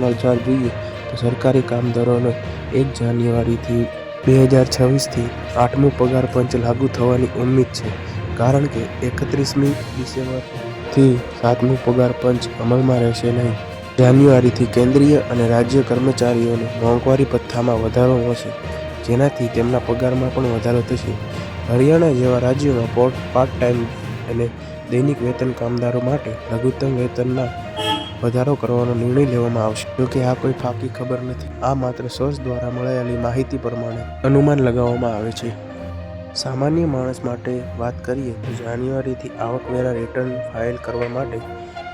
સમાચાર જોઈએ તો સરકારી કામદારોને 1 જાન્યુઆરીથી 2026થી 8મો પગાર પંચ લાગુ થવાની ઉમ્મીદ છે, કારણ કે 31મી ડિસેમ્બરથી 7મો પગાર પંચ અમલમાં રહેશે નહીં. જાન્યુઆરીથી કેન્દ્રીય અને રાજ્ય કર્મચારીઓને મોંઘવારી ભથ્થામાં વધારો મળશે, જેનાથી તેમના પગારમાં પણ વધારો થશે. હરિયાણા જેવા રાજ્યોમાં પાર્ટ ટાઈમ અને દૈનિક વેતન કામદારો માટે લઘુત્તમ વેતનમાં વધારો કરવાનો નિર્ણય લેવામાં આવશે. જોકે આ કોઈ પાકી ખબર નથી. આ માત્ર સોર્સ દ્વારા મળેલી માહિતી પ્રમાણે અનુમાન લગાવવામાં આવે છે. સામાન્ય માણસ માટે વાત કરીએ તો જાન્યુઆરીથી આવકવેરા રિટર્ન ફાઇલ કરવા માટે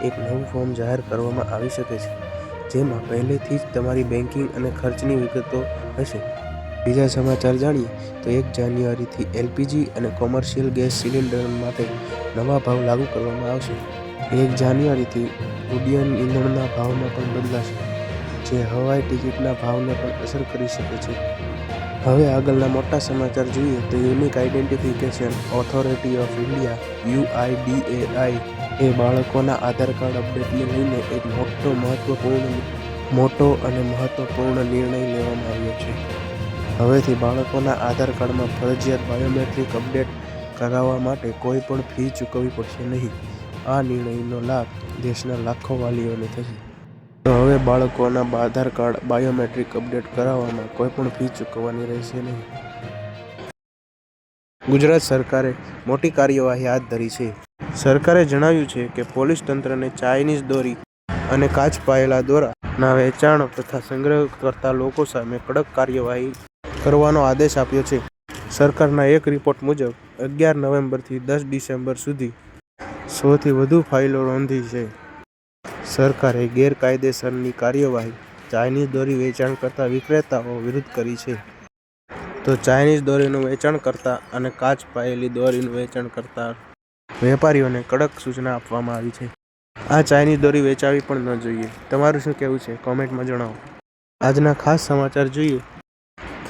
એક નવું ફોર્મ જાહેર કરવામાં આવી શકે છે, જેમાં પહેલેથી જ તમારી બેન્કિંગ અને ખર્ચની વિગતો હશે. બીજા સમાચાર જાણીએ તો 1 જાન્યુઆરીથી એલપીજી અને કોમર્શિયલ ગેસ સિલિન્ડર માટે નવા ભાવ લાગુ કરવામાં આવશે. 1 જાન્યુઆરીથી ઉડ્ડયન ઇંધણના ભાવમાં પણ બદલાશે, જે હવાઈ ટિકિટના ભાવને પણ અસર કરી શકે છે. હવે આગળના મોટા સમાચાર જોઈએ તો unique identification authority of India UIDAI એ બાળકોના આધાર કાર્ડ અપડેટને લઈને એક મોટો અને મહત્વપૂર્ણ નિર્ણય લેવામાં આવ્યો છે. હવેથી બાળકોના આધાર કાર્ડમાં ફરજિયાત બાયોમેટ્રિક અપડેટ કરાવવા માટે કોઈ પણ ફી ચૂકવવી પડશે નહીં. આ નિર્ણયનો લાભ દેશના લાખો વાલીઓને થશે. તો હવે બાળકોના આધાર કાર્ડ બાયોમેટ્રિક અપડેટ કરાવવામાં કોઈ પણ ફી ચૂકવવાની રહેશે નહીં. ગુજરાત સરકારે મોટી કાર્યવાહી હાથ ધરી છે. સરકારે જણાવ્યું છે કે પોલીસ તંત્રને ચાઇનીઝ દોરી અને કાચ પાયેલા દોરાના વેચાણ તથા સંગ્રહ કરતા લોકો સામે કડક કાર્યવાહી કરવાનો આદેશ આપ્યો છે. સરકારના એક રિપોર્ટ મુજબ 11 નવેમ્બરથી 10 ડિસેમ્બર સુધી 100થી વધુ ફાઇલો નોંધી છે. સરકારે ગેરકાયદેસરની કાર્યવાહી ચાઇનીઝ દોરી વેચાણ કરતા વિક્રેતાઓ વિરુદ્ધ કરી છે. તો ચાઇનીઝ દોરીનું વેચાણ કરતા અને કાચ પાયેલી દોરીનું વેચાણ કરતા વેપારીઓને કડક સૂચના આપવામાં આવી છે. આ ચાઇનીઝ દોરી વેચાવી પણ ન જોઈએ. તમારું શું કહેવું છે? કોમેન્ટમાં જણાવો. આજના ખાસ સમાચાર જોઈએ.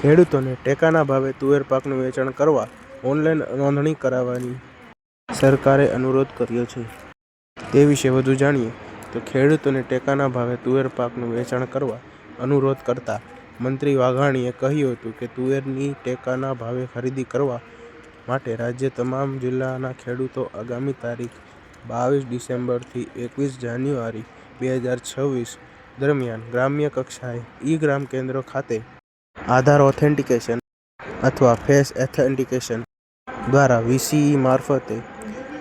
ખેડૂતોને ટેકાના ભાવે તુવેર પાકનું વેચાણ કરવા ઓનલાઈન નોંધણી કરાવવાની સરકારે અનુરોધ કર્યો છે. તે વિશે વધુ જાણીએ તો ખેડૂતોને ટેકાના ભાવે તુવેર પાકનું વેચાણ કરવા અનુરોધ કરતા મંત્રી વાઘાણીએ કહ્યું હતું કે તુવેરની ટેકાના ભાવે ખરીદી કરવા માટે રાજ્ય તમામ જિલ્લાના ખેડૂતો આગામી તારીખ 22 ડિસેમ્બરથી 21 જાન્યુઆરી 2026 દરમિયાન ગ્રામ્ય કક્ષાએ ઈ-ગ્રામ કેન્દ્રો ખાતે આધાર ઓથેન્ટિકેશન અથવા ફેસ ઓથેન્ટિકેશન દ્વારા VCE મારફતે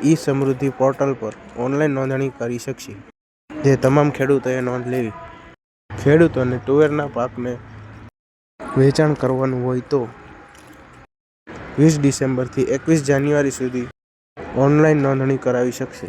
ઈ-સમૃદ્ધિ પોર્ટલ પર ઓનલાઈન નોંધણી કરી શકશે. જે તમામ ખેડૂતોએ નોંધ લેવી. ખેડૂતોને તુવેરના પાકને વેચાણ કરવાનું હોય તો 20 ડિસેમ્બરથી 21 જાન્યુઆરી સુધી ઓનલાઈન નોંધણી કરાવી શકશે.